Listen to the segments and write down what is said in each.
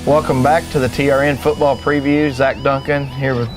Welcome back to the TRN Football Preview. Zach Duncan here with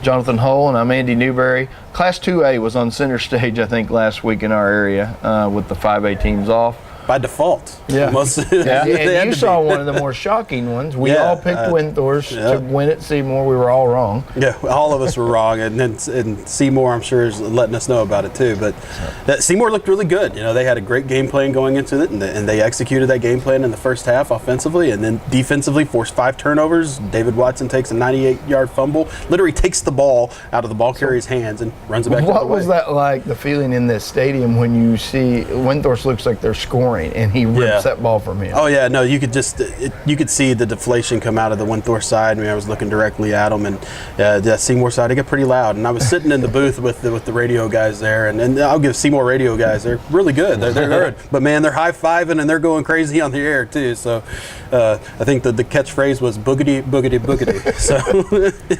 Jonathan Hull, and I'm Andy Newberry. Class 2A was on center stage, I think, last week in our area with the 5A teams off. By default. Yeah. And you saw one of the more shocking ones. We all picked Windthorst to win at Seymour. We were all wrong. Yeah, all of us were wrong, and Seymour, I'm sure, is letting us know about it too. But Seymour looked really good. You know, they had a great game plan going into it, and they executed that game plan in the first half offensively, and then defensively forced 5 turnovers. David Watson takes a 98-yard fumble, literally takes the ball out of the ball carrier's hands and runs it back. What was that like, the feeling in this stadium when you see Windthorst looks like they're scoring and he rips that ball from him? Oh yeah, no, you could just you could see the deflation come out of the Windthorst side. I mean, I was looking directly at them, and the Seymour side, it got pretty loud. And I was sitting in the booth with the radio guys there, and I'll give Seymour radio guys, they're really good. They're good, but man, they're high-fiving and they're going crazy on the air too. So I think the catchphrase was boogity boogity boogity. So,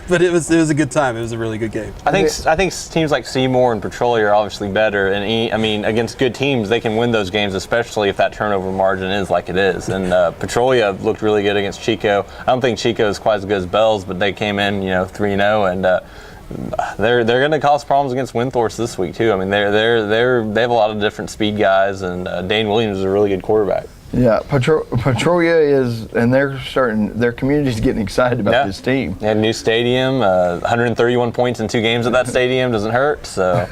but it was a good time. It was a really good game. I think teams like Seymour and Petrolia are obviously better, and I mean, against good teams, they can win those games, especially if that turnover margin is like it is. And Petrolia looked really good against Chico. I don't think Chico is quite as good as Bells, but they came in, 3-0, and they're going to cause problems against Windthorst this week too. I mean, they have a lot of different speed guys, and Dane Williams is a really good quarterback. Yeah, Petrolia is, and their community's getting excited about this team. They had a new stadium, 131 points in 2 games at that stadium doesn't hurt. So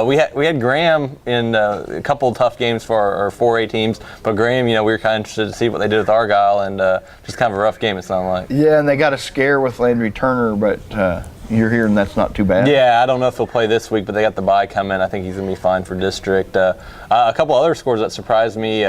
we had Graham in a couple of tough games for our 4A teams, but Graham, we were kind of interested to see what they did with Argyle, and just kind of a rough game, it sounded like. Yeah, and they got a scare with Landry Turner, but you're hearing that's not too bad. Yeah, I don't know if he'll play this week, but they got the bye coming. I think he's going to be fine for district. A couple other scores that surprised me,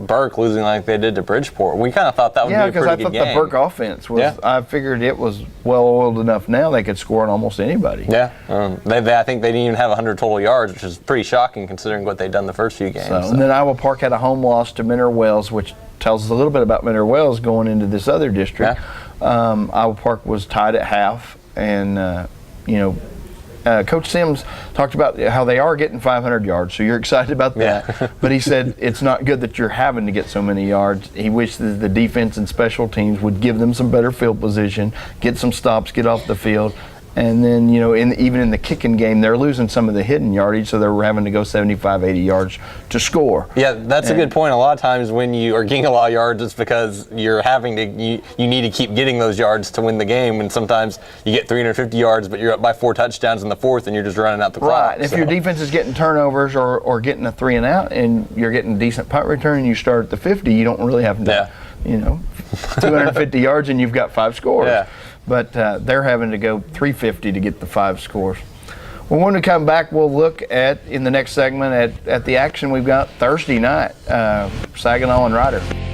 Burke losing like they did to Bridgeport. We kind of thought that would be a pretty good game. Yeah, because I thought the Burke offense was, I figured it was well-oiled enough now they could score on almost anybody. Yeah, I think they didn't even have 100 total yards, which is pretty shocking considering what they'd done the first few games. And then Iowa Park had a home loss to Mineral Wells, which tells us a little bit about Mineral Wells going into this other district. Yeah. Iowa Park was tied at half, and Coach Sims talked about how they are getting 500 yards, so you're excited about that. Yeah. But he said it's not good that you're having to get so many yards. He wished that the defense and special teams would give them some better field position, get some stops, get off the field. And then, even in the kicking game, they're losing some of the hidden yardage, so they're having to go 75, 80 yards to score. Yeah, that's a good point. A lot of times when you are getting a lot of yards, it's because you're having to, you need to keep getting those yards to win the game, and sometimes you get 350 yards, but you're up by 4 touchdowns in the fourth, and you're just running out the clock. Right. If your defense is getting turnovers or getting a 3 and out, and you're getting decent punt return, and you start at the 50, you don't really have to, 250 yards, and you've got 5 scores. Yeah. But they're having to go 350 to get the 5 scores. Well, when we come back, we'll look in the next segment at the action we've got Thursday night, Saginaw and Ryder.